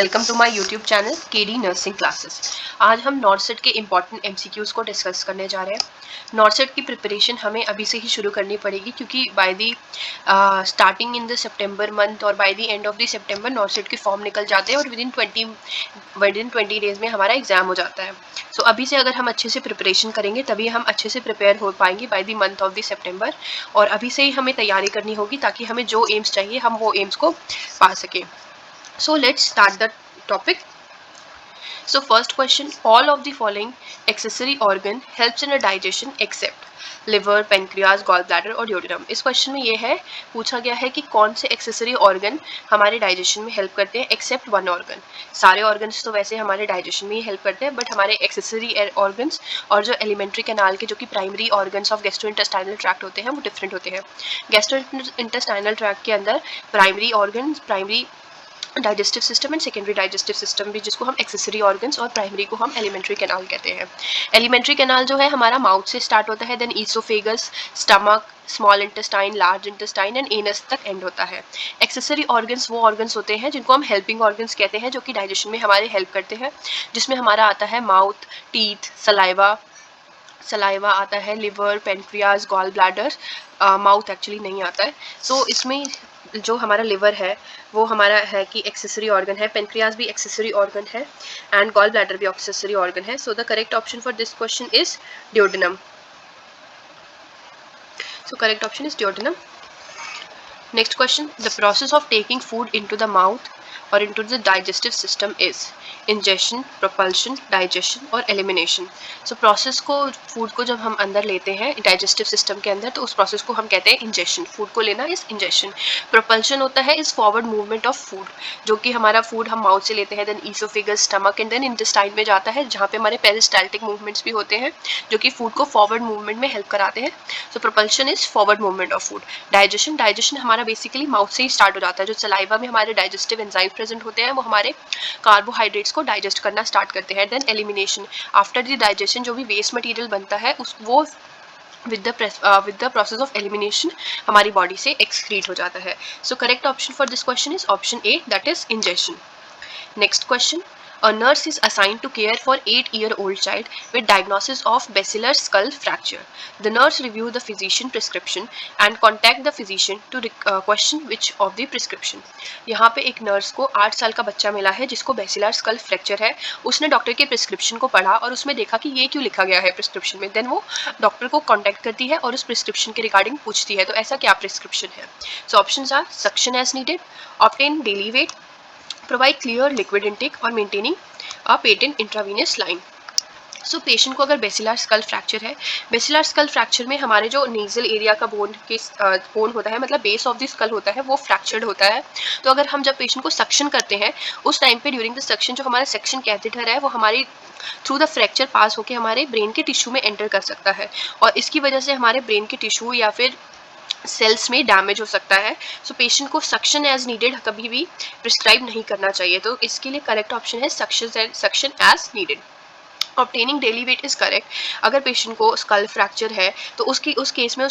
Welcome to my YouTube channel KD nursing classes. आज हम नॉर्सेट के इम्पॉर्टेंट एमसीक्यूज़ को डिस्कस करने जा रहे हैं। नॉर्सेट की प्रिपरेशन हमें अभी से ही शुरू करनी पड़ेगी क्योंकि by the starting in the September month और by the end of the September NORCET के फॉर्म निकल जाते हैं और विदिन 20 डेज में हमारा एग्जाम हो जाता है। सो अभी से अगर हम अच्छे से प्रिपरेशन करेंगे तभी हम अच्छे से प्रिपेयर हो पाएंगे by the month of the September, और अभी से ही हमें तैयारी करनी होगी ताकि हमें जो एम्स चाहिए हम वो एम्स को पा सकें। So let's start the topic. So first question, all of the following accessory organ helps in a digestion except liver, pancreas, gall bladder और ड्यूोडेनम। इस क्वेश्चन में ये है पूछा गया है कि कौन से एक्सेसरी ऑर्गन हमारे डाइजेशन में हेल्प करते हैं एक्सेप्ट वन ऑर्गन। सारे ऑर्गन्स तो वैसे हमारे डाइजेशन में ही हेल्प करते हैं, बट हमारे एक्सेसरी ऑर्गन्स और जो एलिमेंट्री कैनाल के जो कि primary organs of gastrointestinal tract होते हैं वो डिफरेंट होते हैं। गैस्ट्रोइंटेस्टाइनल ट्रैक्ट के अंदर primary organ, primary digestive system and secondary digestive system भी, जिसको हम एक्सेसरी ऑर्गन्स, और प्राइमरी को हम एलिमेंट्री कैनाल कहते हैं। एलिमेंट्री कैनाल जो है हमारा माउथ से स्टार्ट होता है, then oesophagus, stomach, small intestine, large intestine and anus तक एंड होता है। एक्सेसरी ऑर्गन्स वो ऑर्गन्स होते हैं जिनको हम हेल्पिंग ऑर्गन्स कहते हैं, जो कि डाइजेशन में हमारे हेल्प करते हैं, जिसमें हमारा आता है माउथ, टीथ, सलाइवा आता है, liver, pancreas, gall bladder. Mouth actually नहीं आता है। सो इसमें जो हमारा लिवर है वो हमारा है कि एक्सेसरी ऑर्गन है, पेनक्रियाज भी एक्सेसरी ऑर्गन है एंड गॉल ब्लैडर भी एक्सेसरी ऑर्गन है। सो the correct option for this question is duodenum. So correct option is duodenum. Next question, the process of taking food into the mouth or into the digestive system is ingestion, propulsion, digestion और elimination. So process को, food को जब हम अंदर लेते हैं digestive system के अंदर, तो उस process को हम कहते हैं ingestion. food को लेना is ingestion. propulsion होता है is forward movement of food, जो कि हमारा food हम mouth से लेते हैं, then esophagus, stomach and then intestine में जाता है, जहाँ पे हमारे peristaltic movements भी होते हैं जो कि food को forward movement में help कराते हैं. So propulsion is forward movement of food. Digestion हमारा बेसिकली माउथ से ही स्टार्ट हो जाता है। जो सलाइवा में हमारे डाइजेस्टिव एंजाइम प्रेजेंट होते हैं वो हमारे कार्बोहाइड्रेट्स को डाइजेस्ट करना स्टार्ट करते हैं। Then elimination, after the digestion जो भी वेस्ट मटेरियल बनता है उस वो with the process of elimination हमारी बॉडी से एक्सक्रीट हो जाता है। So correct option for this question is option A, that is ingestion. Next question, a nurse is assigned to care for 8-year-old child with diagnosis of basilar skull fracture. The nurse review the physician prescription and contact the physician to question which of the prescription. यहाँ पे एक nurse को 8 साल का बच्चा मिला है जिसको बेसिलर स्कल फ्रैक्चर है। उसने डॉक्टर के प्रिस्क्रिप्शन को पढ़ा और उसमें देखा कि ये क्यों लिखा गया है प्रिस्क्रिप्शन में। देन वो डॉक्टर को कॉन्टैक्ट करती है और उस प्रिस्क्रिप्शन के रिगार्डिंग पूछती है, तो ऐसा क्या प्रिस्क्रिप्शन है। So options are suction as needed, obtain daily weight, provide clear liquid intake और maintaining a patent intravenous line. So patient को अगर बेसिलर स्कल फ्रैक्चर है, बेसिलर स्कल फ्रैक्चर में हमारे जो नेजल एरिया का बोन होता है, मतलब बेस ऑफ द स्कल होता है, वो फ्रैक्चर्ड होता है। तो अगर हम जब पेशेंट को सक्शन करते हैं उस टाइम पे ड्यूरिंग द सक्शन जो हमारा सेक्शन कैथेटर है वो हमारी थ्रू द फ्रैक्चर पास होकर हमारे ब्रेन के टिश्यू में एंटर कर सकता है, और इसकी वजह से हमारे ब्रेन के टिश्यू या फिर सेल्स में डैमेज हो सकता है। सो पेशेंट को सक्शन एज नीडेड कभी भी प्रिस्क्राइब नहीं करना चाहिए। तो इसके लिए करेक्ट ऑप्शन है suction as needed. Obtaining daily weight is correct. अगर पेशेंट को स्कल फ्रैक्चर है तो उस केस में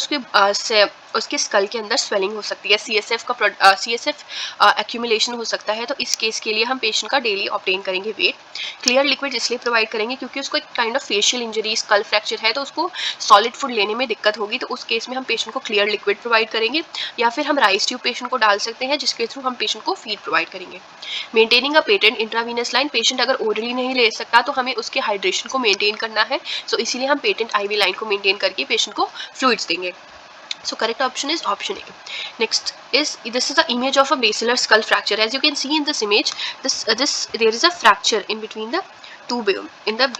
उसके स्कल के अंदर स्वेलिंग हो सकती है, सीएसएफ एक्यूमुलेशन हो सकता है। तो इस केस के लिए हम पेशेंट का डेली ऑब्टेन करेंगे वेट। क्लियर लिक्विड इसलिए प्रोवाइड करेंगे क्योंकि उसको एक kind of facial injury, school fracture है तो उसको सॉलिड फूड लेने में दिक्कत होगी, तो उस केस में हम पेशेंट को क्लियर लिक्विड प्रोवाइड करेंगे, या फिर हम राइस ट्यूब पेशेंट को डाल सकते हैं जिसके थ्रू हम पेशेंट को फीड प्रोवाइड करेंगे। Maintaining a patent intravenous line, patient अगर ओरली नहीं ले सकता तो हमें उसके हाइड्रेशन को मेंटेन करना है। सो इसीलिए हम पेटेंट आईवी लाइन को मेंटेन करके पेशेंट को फ्लूइड्स देंगे। So correct option is option A. Next is, this is the image of a basilar skull fracture. As you can see in this image, there is a fracture in between the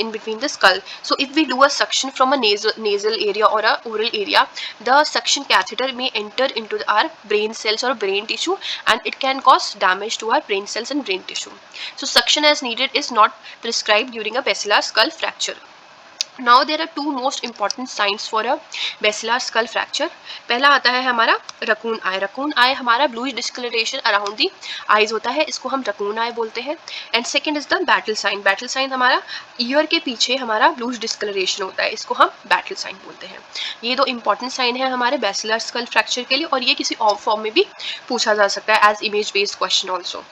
in between the skull. So if we do a suction from a nasal area or a oral area, the suction catheter may enter into our brain cells or brain tissue and it can cause damage to our brain cells and brain tissue. So suction as needed is not prescribed during a basilar skull fracture. Now there are two most important signs for a basilar skull fracture. पहला आता है हमारा raccoon आई। Raccoon eye हमारा bluish discolouration around the eyes होता है, इसको हम raccoon eye बोलते हैं। And second is the battle sign. Battle sign हमारा ईयर के पीछे हमारा ब्लूइश डिस्कलरेशन होता है, इसको हम बैटल साइन बोलते हैं। ये दो इंपॉर्टेंट साइन है हमारे बेसिलर स्कल फ्रैक्चर के लिए, और ये किसी और फॉर्म में भी पूछा जा सकता है as image based question also.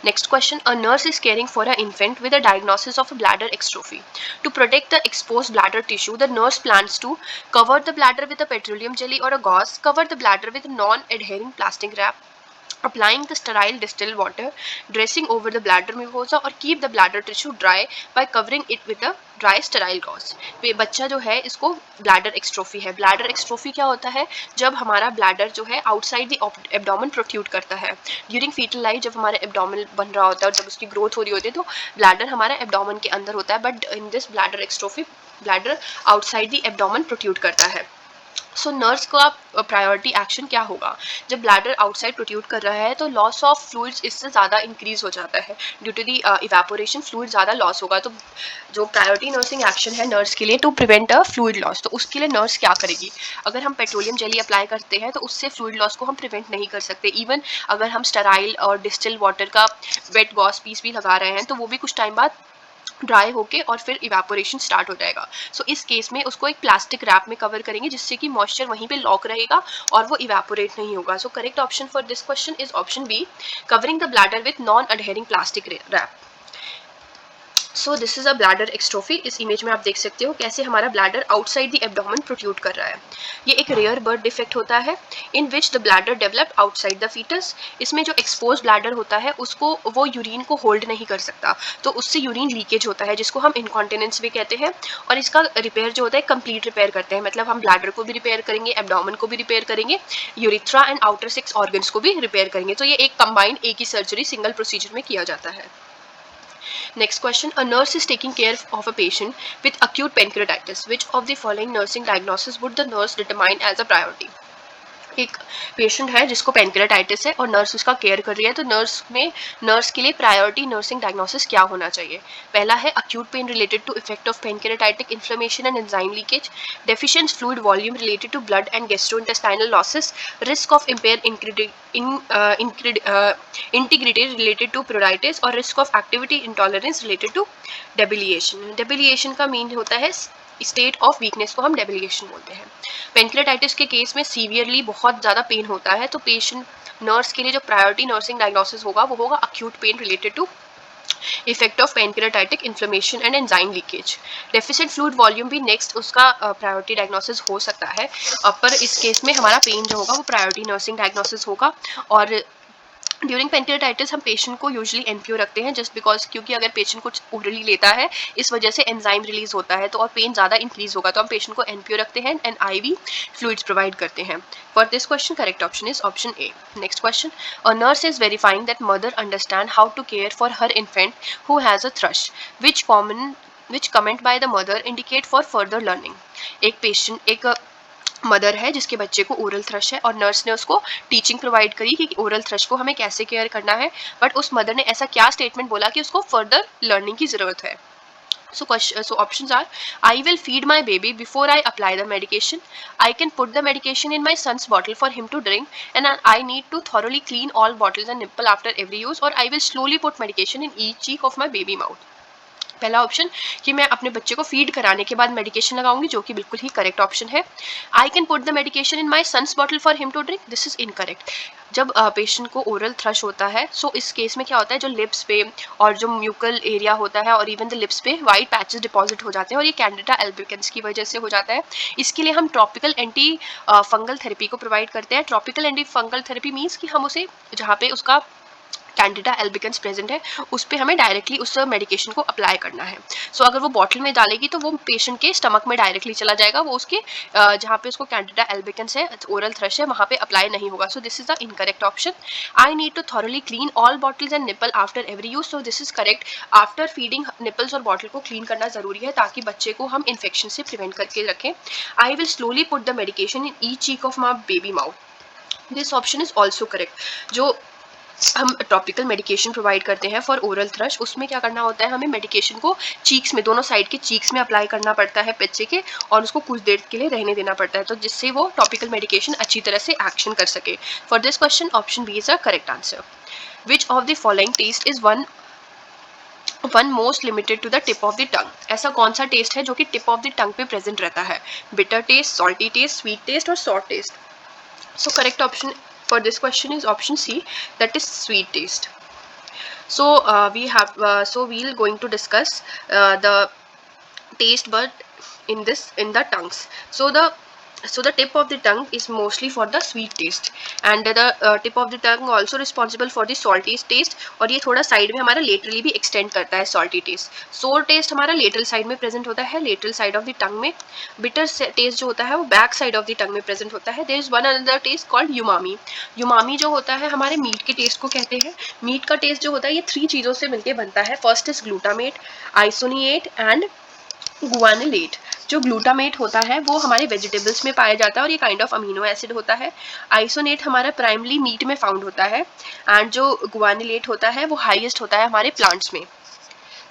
Next question, a nurse is caring for an infant with a diagnosis of a bladder extrophy. To protect the exposed bladder tissue, the nurse plans to cover the bladder with a petroleum jelly or a gauze, cover the bladder with non-adhering plastic wrap, applying the sterile distilled water, dressing over the bladder mucosa, or keep the bladder tissue dry by covering it with a dry sterile gauze. बच्चा जो है इसको bladder एक्सट्रोफी है। Bladder एक्सट्रोफी क्या होता है, जब हमारा ब्लैडर जो है आउटसाइड द एब्डोमेन प्रोट्यूट करता है ड्यूरिंग फीटल लाइफ, जब हमारा एब्डोमेन बन रहा होता है और जब उसकी ग्रोथ हो रही होती है तो ब्लैडर हमारा एब्डोमेन के अंदर होता है, but in this bladder exstrophy bladder outside the abdomen protrude करता है। सो नर्स का प्रायोरिटी एक्शन क्या होगा, जब ब्लैडर आउटसाइड प्रोट्यूट कर रहा है तो लॉस ऑफ फ्लूइड्स इससे ज़्यादा इंक्रीज हो जाता है, due to the evaporation fluid ज़्यादा लॉस होगा। तो जो प्रायोरिटी नर्सिंग एक्शन है नर्स के लिए to prevent a fluid loss, तो उसके लिए नर्स क्या करेगी, अगर हम पेट्रोलियम जेली अप्लाई करते हैं तो उससे फ्लूइड लॉस को हम प्रिवेंट नहीं कर सकते। इवन अगर हम स्टेराइल और डिस्टिल वाटर का वेट गॉस पीस भी लगा रहे हैं तो वो भी कुछ टाइम बाद ड्राई होके और फिर इवेपोरेशन स्टार्ट हो जाएगा। सो इस केस में उसको एक प्लास्टिक रैप में कवर करेंगे जिससे कि मॉइस्चर वहीं पे लॉक रहेगा और वो इवेपोरेट नहीं होगा। So correct option for this question is option B, covering the bladder with non adhering plastic wrap. So this is a bladder exstrophy. इस इमेज में आप देख सकते हो कैसे हमारा bladder outside the abdomen protrude कर रहा है। ये एक रेयर बर्थ डिफेक्ट होता है in which the bladder develop outside the foetus. इसमें जो एक्सपोज ब्लैडर होता है उसको वो यूरिन को होल्ड नहीं कर सकता, तो उससे यूरिन लीकेज होता है जिसको हम इनकॉन्टिनेंस भी कहते हैं। और इसका रिपेयर जो होता है कंप्लीट रिपेयर करते हैं, मतलब हम ब्लैडर को भी रिपेयर करेंगे, एब्डोमेन को भी रिपेयर करेंगे, यूरिथ्रा एंड आउटर 6 ऑर्गन्स को भी रिपेयर करेंगे। तो ये एक कंबाइंड एक ही सर्जरी सिंगल प्रोसीजर में किया जाता है। Next question, a nurse is taking care of a patient with acute pancreatitis. Which of the following nursing diagnosis would the nurse determine as a priority? एक पेशेंट है जिसको pancreatitis है और nurse उसका केयर कर रही है, तो नर्स के लिए प्रायोरिटी नर्सिंग डायग्नोसिस क्या होना चाहिए। पहला है acute pain related to effect of pancreatitic inflammation and enzyme leakage, deficient fluid volume related to blood and gastrointestinal losses, risk of impair integrity related to pruritus और risk of activity intolerance related to debilitation. Debilitation का mean होता है state of weakness को हम डेबिलिएशन बोलते हैं। Pancreatitis के case में सीवियरली बहुत ज़्यादा पेन होता है, तो पेशेंट नर्स के लिए जो प्रायोरिटी नर्सिंग डायग्नोसिस होगा वो होगा acute pain related to effect of pancreatitic inflammation and enzyme leakage. Deficient fluid volume भी नेक्स्ट उसका प्रायोरिटी डायग्नोसिस हो सकता है, पर इस केस में हमारा पेन जो होगा वो प्रायोरिटी नर्सिंग डायग्नोसिस होगा। और ड्यूरिंग पेनक्रेटाइटिस हम पेशेंट को यूजुअली एनपीओ रखते हैं जस्ट बिकॉज, क्योंकि अगर पेशेंट कुछ ओरली लेता है इस वजह से एंजाइम रिलीज होता है तो और पेन ज़्यादा इंक्रीज होगा, तो हम पेशेंट को एनपीओ रखते हैं एंड आईवी फ्लूइड्स प्रोवाइड करते हैं। For this question correct option is option A. Next question, a nurse is verifying that mother understand how to care for her infant who has a thrush, which comment by the mother indicate for further learning. एक mother है जिसके बच्चे को oral thrush है और nurse ने उसको teaching provide करी कि ओरल थ्रश को हमें कैसे केयर करना है, बट उस मदर ने ऐसा क्या स्टेटमेंट बोला कि उसको फर्दर लर्निंग की ज़रूरत है। So options are, I will feed my baby before I apply the medication. I can put the medication in my son's bottle for him to drink, and I need to thoroughly clean all bottles and nipple after every use, or I will slowly put medication in each cheek of my baby mouth. पहला option कि मैं अपने बच्चे को feed कराने के बाद medication लगाऊंगी, जो कि बिल्कुल ही करेक्ट ऑप्शन है। I can put the medication in my son's bottle for him to drink, this is incorrect. जब पेशेंट को ओरल थ्रश होता है सो इस केस में क्या होता है, जो लिप्स पे और जो म्यूकल एरिया होता है और इवन द लिप्स पे वाइट पैचेस डिपॉजिट हो जाते हैं और ये कैंडिडा एल्बिकन्स की वजह से हो जाता है। इसके लिए हम ट्रॉपिकल एंटी फंगल थेरेपी को प्रोवाइड करते हैं। Tropical anti fungal therapy means कि हम उसे जहाँ पे उसका कैंडिडा एल्बिकन्स प्रेजेंट है उस पर हमें डायरेक्टली उस मेडिकेशन को अप्लाई करना है। सो अगर वो बॉटल में डालेगी तो वो पेशेंट के स्टमक में डायरेक्टली चला जाएगा, वो उसके जहाँ पे उसको कैंडिडा एल्बिकन्स है, ओरल थ्रश है, वहाँ पे अप्लाई नहीं होगा। So this is the incorrect option. I need to thoroughly clean all bottles and nipple after every use, so this is correct. After feeding nipples और बॉटल को clean करना जरूरी है ताकि बच्चे को हम इन्फेक्शन से प्रिवेंट करके रखें। I will slowly put the medication in each cheek of my baby mouth, this option is also correct. जो हम टॉपिकल मेडिकेशन प्रोवाइड करते हैं फॉर ओरल थ्रश, उसमें क्या करना होता है, हमें मेडिकेशन को चीक्स में, दोनों साइड के चीक्स में अप्लाई करना पड़ता है बच्चे के, और उसको कुछ देर के लिए रहने देना पड़ता है, तो जिससे वो टॉपिकल मेडिकेशन अच्छी तरह से एक्शन कर सके। For this question option B is a correct answer. Which of the following test is one most limited to the tip of the tongue. ऐसा कौन सा टेस्ट है जो कि टिप ऑफ द टंग पे प्रेजेंट रहता है, bitter taste, salty taste, sweet taste और sour taste. So correct option for this question is option C, that is sweet taste. So we'll going to discuss the taste bud in the tongues. So the tip of the tongue is mostly for the sweet taste, and the tip of the tongue also responsible for the salty taste. और ये थोड़ा side में हमारा laterally भी extend करता है salty taste. Sour taste हमारा lateral side में प्रेजेंट होता है, lateral side of the tongue में. बिटर टेस्ट जो होता है वो back side of the tongue में प्रेजेंट होता है. There is one another taste called umami. Umami जो होता है हमारे मीट के टेस्ट को कहते हैं. मीट का टेस्ट जो होता है ये 3 चीज़ों से मिलकर बनता है. First is glutamate, inosinate and guanylate. जो ग्लूटामेट होता है वो हमारे वेजिटेबल्स में पाया जाता है और ये काइंड ऑफ अमीनो एसिड होता है. आइसोनेट हमारा प्राइमली मीट में फाउंड होता है, एंड जो गुआनिलेट होता है वो हाईएस्ट होता है हमारे प्लांट्स में.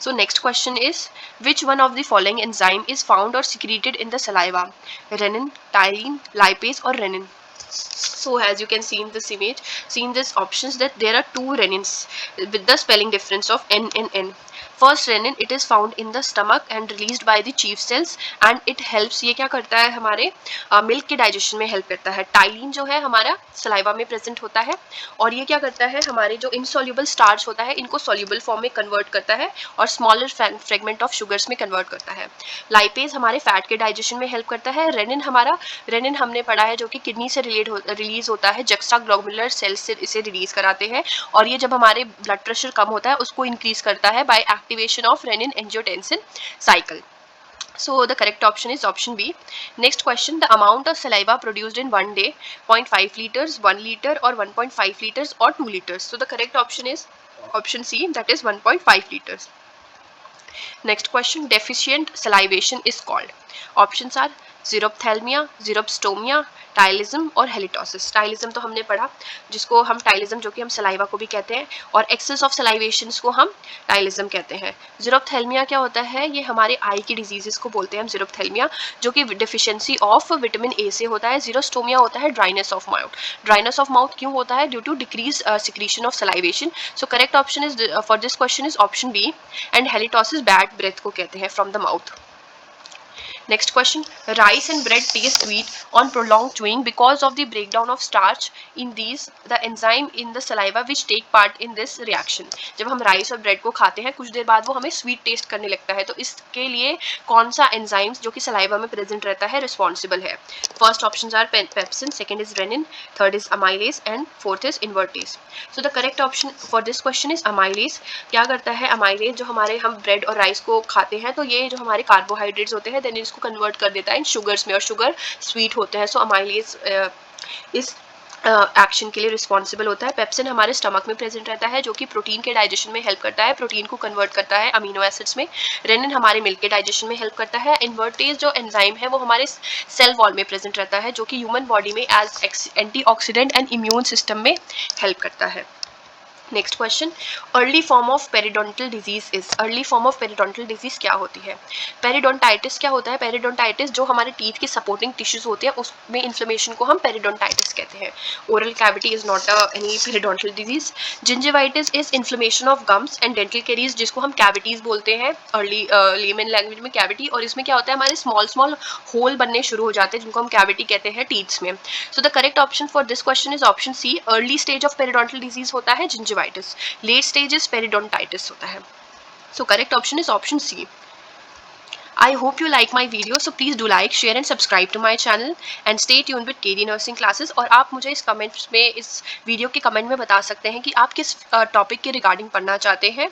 So next question is, which one of the following enzyme is found or secreted in the saliva? Renin, tyline, lipase or renin? So as you can see in this image, see in these options that there are 2 renins with the spelling difference of N and N. First renin, it is found in the stomach and released by the chief cells and it helps. ये क्या करता है हमारे milk के digestion में help करता है. Ptyalin जो है हमारा सलाइवा में प्रेजेंट होता है और ये क्या करता है हमारे जो इनसॉल्युबल स्टार्च होता है इनको सॉल्युबल फॉर्म में कन्वर्ट करता है और स्मॉलर फ्रेगमेंट ऑफ शुगर्स में कन्वर्ट करता है. लाइपेज हमारे फैट के डाइजेशन में हेल्प करता है. रेनिन हमने पढ़ा है जो कि किडनी से रिलीज होता है, जक्सा ग्लोमुलर सेल्स से इसे रिलीज कराते हैं और ये जब हमारे ब्लड प्रेशर कम होता है उसको इंक्रीज करता है by activation of renin angiotensin cycle. So the correct option is option B. Next question, the amount of saliva produced in one day, 0.5 liters, 1 liter or 1.5 liters or 2 liters. So the correct option is option C, that is 1.5 liters. Next question, deficient salivation is called. Options are xerophthalmia, xeropstomia, टाइलिज्म और halitosis. टाइलिज्म तो हमने पढ़ा, जिसको हम टाइलिज्म जो कि हम saliva को भी कहते हैं, और एक्सेस ऑफ सलाइवेशंस को हम टाइलिज्म कहते हैं. ज़ीरोप्थेल्मिया क्या होता है? ये हमारे आई की डिजीजेस को बोलते हैं हम ज़ीरोप्थेल्मिया, जो कि डिफिशियंसी ऑफ विटामिन ए से होता है. ज़ीरोस्टोमिया होता है dryness of mouth. Dryness of mouth क्यों होता है? Due to decrease secretion of salivation. So correct option is for this question is option B. And halitosis bad breath को कहते हैं from the mouth. Next question, rice and bread taste sweet on prolonged chewing because of the breakdown of starch in these, the enzyme in the saliva which take part in this reaction. जब हम rice और bread को खाते हैं कुछ देर बाद वो हमें स्वीट टेस्ट करने लगता है, तो इसके लिए कौन सा एंजाइम्स जो कि सलाइवा में प्रेजेंट रहता है रिस्पॉन्सिबल है? First option are pepsin, second is renin, third is amylase and fourth is invertase. So the correct option for this question is amylase. क्या करता है अमाइलेज? जो हमारे हम ब्रेड और राइस को खाते हैं तो ये जो हमारे कार्बोहाइड्रेट्स होते हैं देन इसको कन्वर्ट कर देता है इन शुगर्स में, और शुगर स्वीट होते हैं. सो अमाइलेज इस एक्शन के लिए रिस्पॉन्सिबल होता है. पेप्सिन हमारे स्टमक में प्रेजेंट रहता है जो कि प्रोटीन के डाइजेशन में हेल्प करता है, प्रोटीन को कन्वर्ट करता है अमीनो एसिड्स में. रेनिन हमारे मिल्क के डाइजेशन में हेल्प करता है. इन्वर्टेज जो एंजाइम है वो हमारे सेल वॉल में प्रेजेंट रहता है जो कि ह्यूमन बॉडी में as antioxidant and immune system में हेल्प करता है. Next question, early form of periodontal disease is. Early form of periodontal disease क्या होती है? पेरिडोंटाइटिस क्या होता है? पेरिडोंटाइटिस जो हमारे टीथ की सपोर्टिंग टिश्यूज होते हैं उसमें इन्फ्लेमेशन को हम पेरिडोंटाइटिस कहते हैं. Oral cavity is not any periodontal disease. Gingivitis is inflammation of gums and dental caries, जिसको हम कैविटीज बोलते हैं अर्ली लेमन लैंग्वेज में कैविटी, और इसमें क्या होता है हमारे स्मॉल स्मॉल होल बनने शुरू हो जाते हैं जिनको हम कैविटी कहते हैं टीथ्स में. So the correct option for this question is option C. Early stage of periodontal disease होता है gingivitis. Late stage is periodontitis होता है. So correct option is option C. I hope you like my video, so please do like, share and subscribe to my channel and stay tuned with KD Nursing Classes. और आप मुझे इस comments में, इस video के comment में बता सकते हैं कि आप किस टॉपिक के रिगार्डिंग पढ़ना चाहते हैं.